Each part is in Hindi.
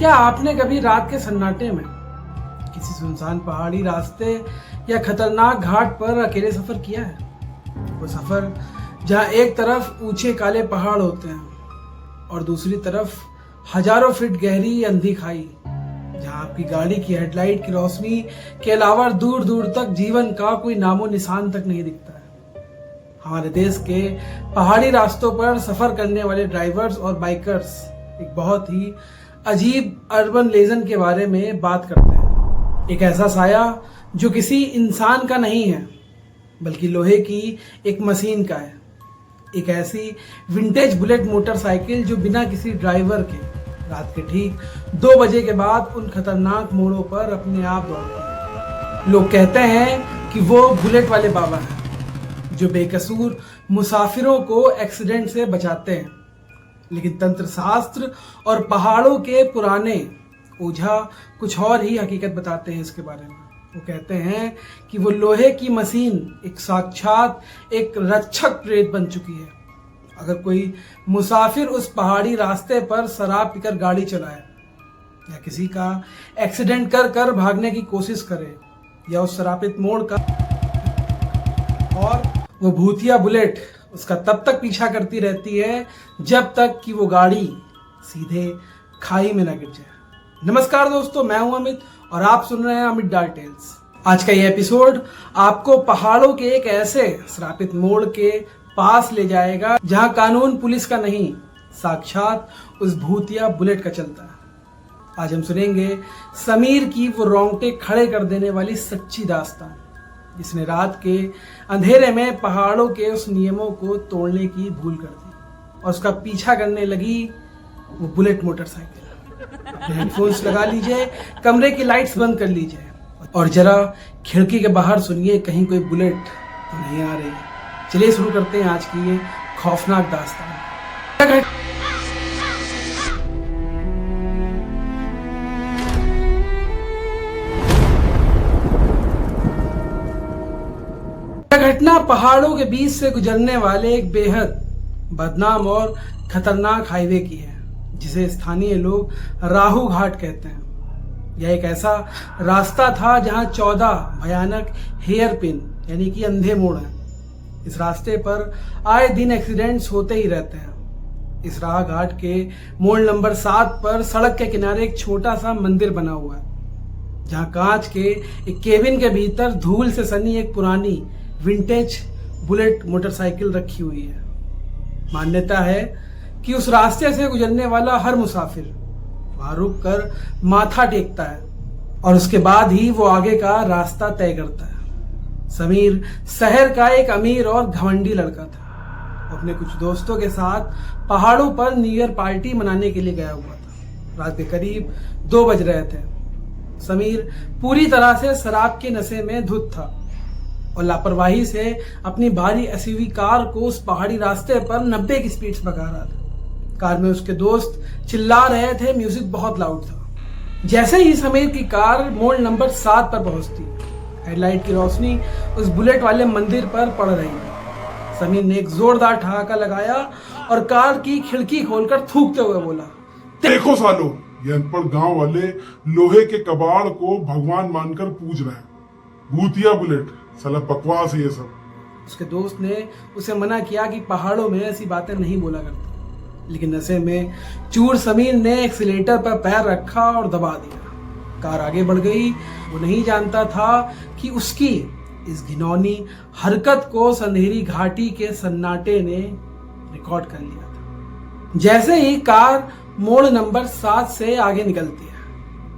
क्या आपने कभी रात के सन्नाटे में किसी सुनसान पहाड़ी रास्ते या खतरनाक घाट पर अकेले सफर किया है? वो सफर जहाँ एक तरफ ऊंचे काले पहाड़ होते हैं और दूसरी तरफ हजारों फीट गहरी अंधी खाई, जहाँ आपकी गाड़ी की हेडलाइट की रोशनी के अलावा दूर दूर तक जीवन का कोई नामो निशान तक नहीं दिखता है। हमारे देश के पहाड़ी रास्तों पर सफर करने वाले ड्राइवर्स और बाइकर्स एक बहुत ही अजीब अर्बन लेजेंड के बारे में बात करते हैं। एक ऐसा साया जो किसी इंसान का नहीं है बल्कि लोहे की एक मशीन का है। एक ऐसी विंटेज बुलेट मोटरसाइकिल जो बिना किसी ड्राइवर के रात के ठीक 2 बजे के बाद उन खतरनाक मोड़ों पर अपने आप दौड़ती है। लोग कहते हैं कि वो बुलेट वाले बाबा हैं जो बेकसूर मुसाफिरों को एक्सीडेंट से बचाते हैं, लेकिन तंत्र शास्त्र और पहाड़ों के पुराने ओझा कुछ और ही हकीकत बताते हैं इसके बारे में। वो कहते हैं कि वो लोहे की मशीन एक साक्षात एक रक्षक प्रेत बन चुकी है। अगर कोई मुसाफिर उस पहाड़ी रास्ते पर शराब पीकर गाड़ी चलाए या किसी का एक्सीडेंट कर कर भागने की कोशिश करे या उस शराबित मोड़ का, और वो भूतिया बुलेट उसका तब तक पीछा करती रहती है जब तक कि वो गाड़ी सीधे खाई में न गिर जाए। नमस्कार दोस्तों, मैं हूं अमित और आप सुन रहे हैं अमित डार्क टेल्स। आज का ये एपिसोड आपको पहाड़ों के एक ऐसे श्रापित मोड़ के पास ले जाएगा जहां कानून पुलिस का नहीं, साक्षात उस भूतिया बुलेट का चलता है। आज हम सुनेंगे समीर की वो रोंगटे खड़े कर देने वाली सच्ची दास्तान, जिसने रात के अंधेरे में पहाड़ों के उस नियमों को तोड़ने की भूल कर दी और उसका पीछा करने लगी वो बुलेट मोटरसाइकिल। हेडफोन्स लगा लीजिए, कमरे की लाइट्स बंद कर लीजिए और जरा खिड़की के बाहर सुनिए कहीं कोई बुलेट तो नहीं आ रही है। चलिए शुरू करते हैं आज की ये खौफनाक दास्तान। घटना पहाड़ों के बीच से गुजरने वाले एक बेहद बदनाम और खतरनाक हाईवे की है, जिसे स्थानीय लोग राहु घाट कहते हैं। यह एक ऐसा रास्ता था जहां 14 भयानक हेयर पिन यानी कि अंधे मोड़ हैं। इस रास्ते पर आए दिन एक्सीडेंट्स होते ही रहते हैं। इस राह घाट के मोड़ नंबर 7 पर सड़क के किनारे एक छोटा सा मंदिर बना हुआ है, जहां कांच के एक केबिन के भीतर धूल से सनी एक पुरानी विंटेज बुलेट मोटरसाइकिल रखी हुई है। मान्यता है कि उस रास्ते से गुजरने वाला हर मुसाफिर वहां रुक कर माथा टेकता है और उसके बाद ही वो आगे का रास्ता तय करता है। समीर शहर का एक अमीर और घमंडी लड़का था। वो अपने कुछ दोस्तों के साथ पहाड़ों पर न्यू ईयर पार्टी मनाने के लिए गया हुआ था। रात के करीब 2 बज रहे थे। समीर पूरी तरह से शराब के नशे में धुत था और लापरवाही से अपनी भारी एसयूवी कार को उस पहाड़ी रास्ते पर 90 की स्पीड से भगा रहा था। कार में उसके दोस्त चिल्ला रहे थे, म्यूजिक बहुत लाउड था। जैसे ही समीर की कार मोड़ नंबर 7 पर पहुंचती, हेडलाइट की रोशनी उस बुलेट वाले मंदिर पर पड़ रही थी। समीर ने एक जोरदार ठहाका लगाया और कार की खिड़की खोलकर थूकते हुए बोला, देखो सालो, ये अनपढ़ गांव वाले लोहे के कबाड़ को भगवान मानकर पूज रहे हैं। भूतिया बुलेट, साला बकवास है ये सब। उसके दोस्त ने उसे मना किया कि पहाड़ों में ऐसी बातें नहीं बोला करते, लेकिन नशे में चूर समीर ने एक्सीलेटर पर पैर रखा और दबा दिया। कार आगे बढ़ गई। वो नहीं जानता था कि उसकी इस घिनौनी हरकत को संधेरी घाटी के सन्नाटे ने रिकॉर्ड कर लिया था। जैसे ही कार मोड़ नंबर 7 से आगे निकलती है,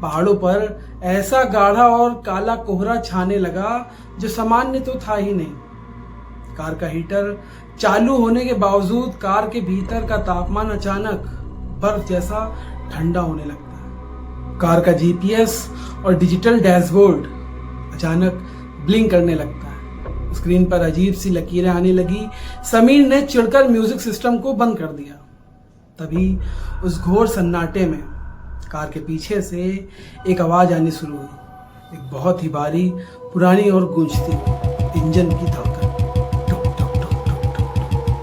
पहाड़ों पर ऐसा गाढ़ा और काला कोहरा छाने लगा जो सामान्य तो था ही नहीं। कार का हीटर चालू होने के बावजूद कार के भीतर का तापमान अचानक बर्फ जैसा ठंडा होने लगता है। कार का जीपीएस और डिजिटल डैशबोर्ड अचानक ब्लिंक करने लगता है। स्क्रीन पर अजीब सी लकीरें आने लगी। समीर ने चिढ़कर म्यूजिक सिस्टम को बंद कर दिया। तभी उस घोर सन्नाटे में कार के पीछे से एक आवाज आनी शुरू हुई, एक बहुत ही भारी, पुरानी और गूंजती इंजन की धड़कन।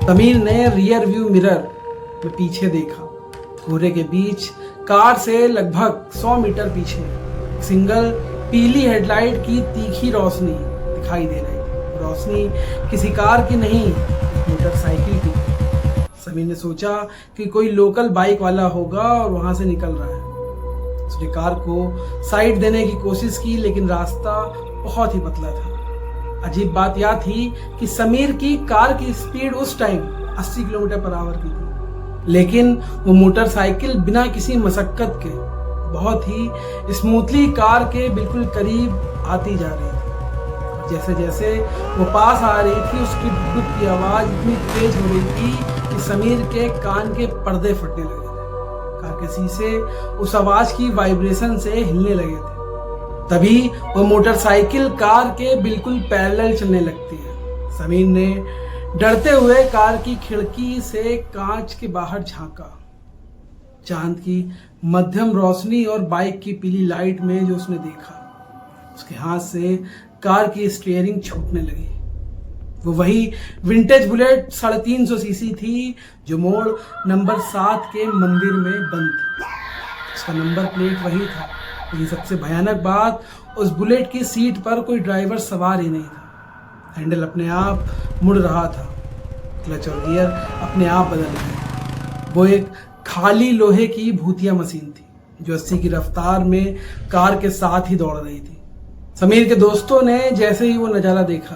समीर ने रियर व्यू मिरर में पीछे देखा। कोहरे के बीच कार से लगभग 100 मीटर पीछे सिंगल पीली हेडलाइट की तीखी रोशनी दिखाई दे रही थी। रोशनी किसी कार की नहीं, मोटरसाइकिल की। समीर ने सोचा कि कोई लोकल बाइक वाला होगा और वहां से निकल रहा है। उसने कार को साइड देने की कोशिश की, लेकिन रास्ता बहुत ही पतला था। अजीब बात यह थी कि समीर की कार की स्पीड उस टाइम 80 किलोमीटर पर आवर की थी, लेकिन वो मोटरसाइकिल बिना किसी मशक्कत के बहुत ही स्मूथली कार के बिल्कुल करीब आती जा रही थी। जैसे जैसे वो पास आ रही थी, उसकी डुक की आवाज इतनी तेज हो रही थी कि समीर के कान के पर्दे फटने लगे थे। कार के शीशे उस आवाज की वाइब्रेशन से हिलने लगे थे। तभी वो मोटरसाइकिल कार के बिल्कुल पैरेलल चलने लगती है। समीर ने डरते हुए कार की खिड़की से कांच के बाहर झांका। चांद की मध्यम रोशनी और बाइक की पीली लाइट में जो उसने देखा, उसके हाथ से कार की स्टीयरिंग छूटने लगी। वो वही विंटेज बुलेट 350 सीसी थी जो मोड़ नंबर 7 के मंदिर में बंद थी। उसका नंबर प्लेट वही था, लेकिन सबसे भयानक बात, उस बुलेट की सीट पर कोई ड्राइवर सवार ही नहीं था। हैंडल अपने आप मुड़ रहा था, क्लच और गियर अपने आप बदल रहे। वो एक खाली लोहे की भूतिया मशीन थी जो 80 की रफ्तार में कार के साथ ही दौड़ रही थी। समीर के दोस्तों ने जैसे ही वो नजारा देखा,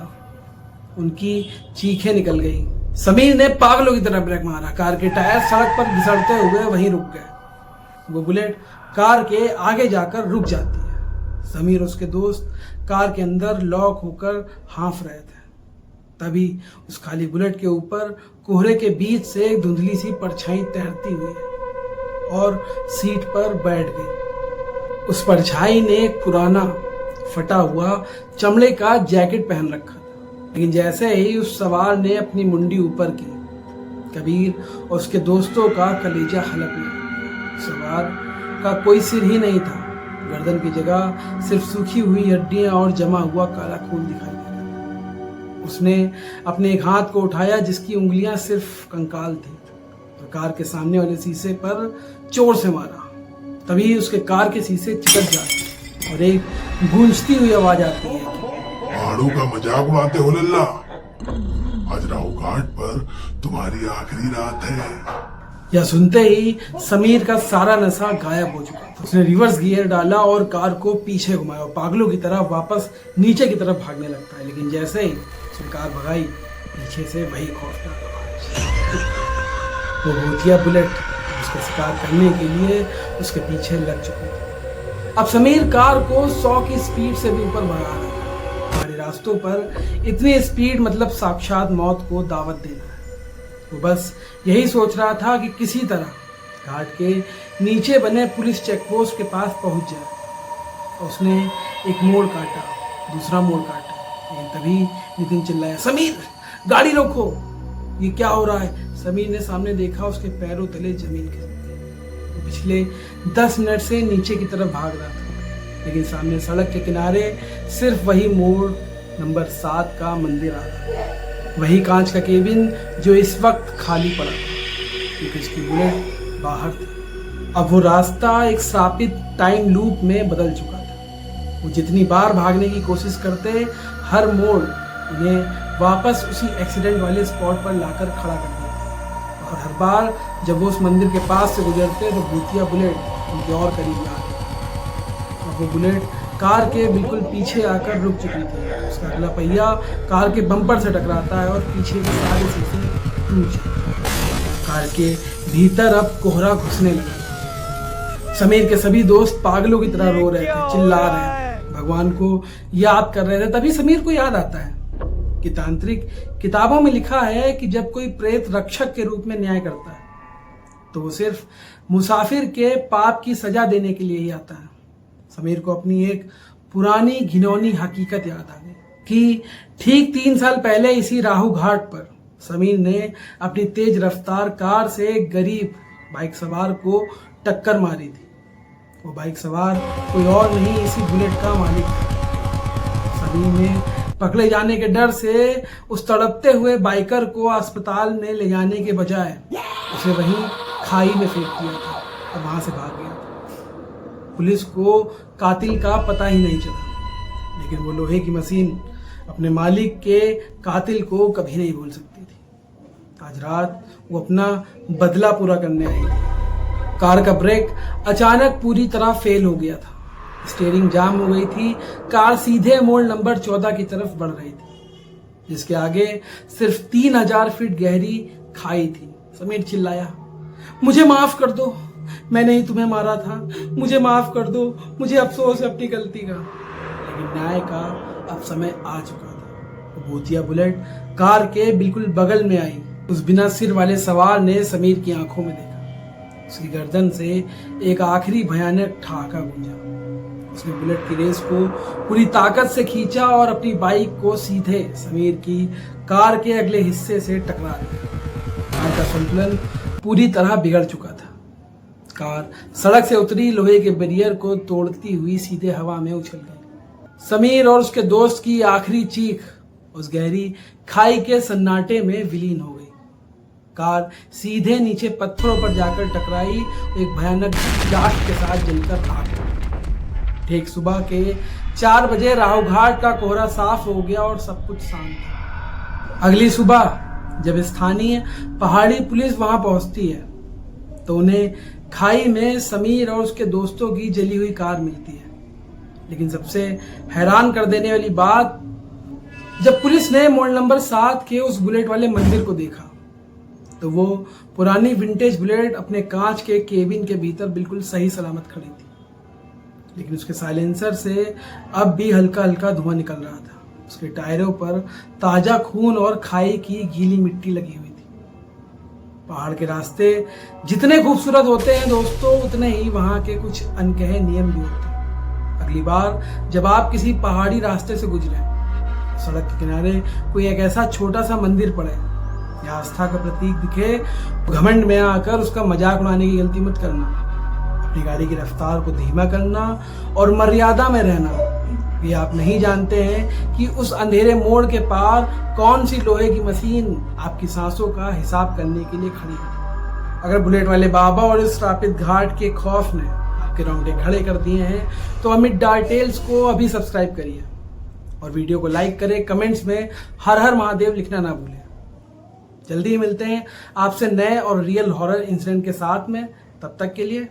उनकी चीखें निकल गई। समीर ने पागलों की तरह ब्रेक मारा। कार के टायर सड़क पर घिसड़ते हुए वहीं रुक गए। वो बुलेट कार के आगे जाकर रुक जाती है। समीर और उसके दोस्त कार के अंदर लॉक होकर हाँफ रहे थे। तभी उस खाली बुलेट के ऊपर कोहरे के बीच से एक धुंधली सी परछाई तैरती हुई और सीट पर बैठ गई। उस परछाई ने एक पुराना फटा हुआ चमड़े का जैकेट पहन रखा था, लेकिन जैसे ही उस सवार ने अपनी मुंडी ऊपर की, कबीर और उसके दोस्तों का कलेजा हलक गया। सवार का कोई सिर ही नहीं था। गर्दन की जगह सिर्फ सूखी हुई हड्डियां और जमा हुआ काला खून दिखाई दे रहा। उसने अपने एक हाथ को उठाया जिसकी उंगलियां सिर्फ कंकाल थी और कार के सामने वाले शीशे पर जोर से मारा। तभी उसके कार के शीशे चिपक जाते और एक गूंजती हुई आवाज आती है, पहाड़ों का मजाक उड़ाते हो लल्ला, आज राहु घाट पर तुम्हारी आखिरी रात है। यह सुनते ही समीर का सारा नशा गायब हो चुका था। उसने रिवर्स गियर डाला और कार को पीछे घुमाया और पागलों की तरह वापस नीचे की तरफ भागने लगता है। लेकिन जैसे ही उसने कार भगाई, पीछे से वही खौफनाक आवाज। वो भूतिया बुलेट उसका शिकार करने के लिए उसके पीछे लग चुकी थी। अब समीर कार को 100 की स्पीड से भी ऊपर बढ़ा रहा था। हमारे रास्तों पर इतनी स्पीड मतलब साक्षात मौत को दावत देना है। वो बस यही सोच रहा था कि किसी तरह घाट के नीचे बने पुलिस चेकपोस्ट के पास पहुंच जाए। उसने एक मोड़ काटा, दूसरा मोड़ काटा, लेकिन तभी नितिन चिल्लाया, समीर गाड़ी रोको, ये क्या हो रहा है। समीर ने सामने देखा, उसके पैरों तले जमीन खिसक गई। वो पिछले 10 मिनट से नीचे की तरफ भाग रहा था, लेकिन सामने सड़क के किनारे सिर्फ वही मोड़ नंबर 7 का मंदिर आ रहा था। वही कांच का केबिन जो इस वक्त खाली पड़ा था क्योंकि उसकी बुलेट बाहर थी। अब वो रास्ता एक श्रापित टाइम लूप में बदल चुका था। वो जितनी बार भागने की कोशिश करते, हर मोड़ उन्हें वापस उसी एक्सीडेंट वाले स्पॉट पर लाकर खड़ा कर देता। और हर बार जब वो उस मंदिर के पास से गुजरते तो भूतिया बुलेट उनके और करीब आ गई। अब वो बुलेट कार के बिल्कुल पीछे आकर रुक चुकी थी। उसका अगला पहिया कार के बम्पर से टकराता है और पीछे के सारे शीशे टूट जाते हैं। कार के भीतर अब कोहरा घुसने लगा। समीर के सभी दोस्त पागलों की तरह रो रहे थे, चिल्ला रहे थे, भगवान को याद कर रहे थे। तभी समीर को याद आता है कि तांत्रिक किताबों में लिखा है कि जब कोई प्रेत रक्षक के रूप में न्याय करता है तो वो सिर्फ मुसाफिर के पाप की सजा देने के लिए ही आता है। समीर को अपनी एक पुरानी घिनौनी हकीकत याद आ गई कि ठीक 3 साल पहले इसी राहु घाट पर समीर ने अपनी तेज रफ्तार कार से एक गरीब बाइक सवार को टक्कर मारी थी। वो बाइक सवार कोई और नहीं, इसी बुलेट का मालिक था। समीर ने पकड़े जाने के डर से उस तड़पते हुए बाइकर को अस्पताल में ले जाने के बजाय उसे वहीं खाई में फेंक दिया था और वहां से भाग गया था। पुलिस को कातिल का पता ही नहीं चला, लेकिन वो लोहे की मशीन अपने मालिक के कातिल को कभी नहीं भूल सकती थी। आज रात वो अपना बदला पूरा करने आई थी। कार का ब्रेक अचानक पूरी तरह फेल हो गया था, स्टीयरिंग जाम हो गई थी। कार सीधे मोड़ नंबर 14 की तरफ बढ़ रही थी, जिसके आगे सिर्फ 3000 फीट गहरी खाई थी। समीर चिल्लाया, मुझे माफ कर दो, मैंने ही तुम्हें मारा था, मुझे माफ कर दो, मुझे अफसोस है अपनी गलती का। लेकिन न्याय का अब समय आ चुका था। भूतिया बुलेट कार के बिल्कुल बगल में आई। उस बिना सिर वाले सवार ने समीर की आंखों में देखा। उसकी गर्दन से एक आखिरी भयानक ठहाका गूंजा। उसने बुलेट की रेस को पूरी ताकत से खींचा और अपनी बाइक को सीधे समीर की कार के अगले हिस्से से टकरा दिया। कार का संतुलन पूरी तरह बिगड़ चुका था। कार सड़क से उतरी, लोहे के बैरियर को तोड़ती हुई सीधे हवा में उछल गई। समीर और उसके दोस्त की आखिरी चीख उस गहरी खाई के सन्नाटे में विलीन हो गई। कार सीधे नीचे पत्थरों पर जाकर टकराई, एक भयानक जाट के साथ जलकर आग लगी। ठीक सुबह के 4 बजे राहु घाट का कोहरा साफ हो गया और सब कुछ शांत था। अगली सुबह जब स्थानीय पहाड़ी पुलिस वहां पहुंचती है तो उन्हें खाई में समीर और उसके दोस्तों की जली हुई कार मिलती है। लेकिन सबसे हैरान कर देने वाली बात, जब पुलिस ने मोड़ नंबर 7 के उस बुलेट वाले मंदिर को देखा तो वो पुरानी विंटेज बुलेट अपने कांच के केबिन के भीतर बिल्कुल सही सलामत खड़ी थी। लेकिन उसके साइलेंसर से अब भी हल्का हल्का धुआं निकल रहा था। उसके टायरों पर ताजा खून और खाई की गीली मिट्टी लगी हुई थी। पहाड़ के रास्ते जितने खूबसूरत होते हैं दोस्तों, उतने ही वहां के कुछ अनकहे नियम भी होते हैं। अगली बार जब आप किसी पहाड़ी रास्ते से गुजरे, सड़क के किनारे कोई एक ऐसा छोटा सा मंदिर पड़े या आस्था का प्रतीक दिखे, घमंड में आकर उसका मजाक उड़ाने की गलती मत करना। अपनी गाड़ी की रफ्तार को धीमा करना और मर्यादा में रहना। ये आप नहीं जानते हैं कि उस अंधेरे मोड़ के पार कौन सी लोहे की मशीन आपकी सांसों का हिसाब करने के लिए खड़ी है। अगर बुलेट वाले बाबा और इस श्रापित घाट के खौफ ने आपके रोंगटे खड़े कर दिए हैं तो अमित डार्क टेल्स को अभी सब्सक्राइब करिए और वीडियो को लाइक करें। कमेंट्स में हर हर महादेव लिखना ना भूलें। जल्दी ही मिलते हैं आपसे नए और रियल हॉरर इंसिडेंट के साथ में। तब तक के लिए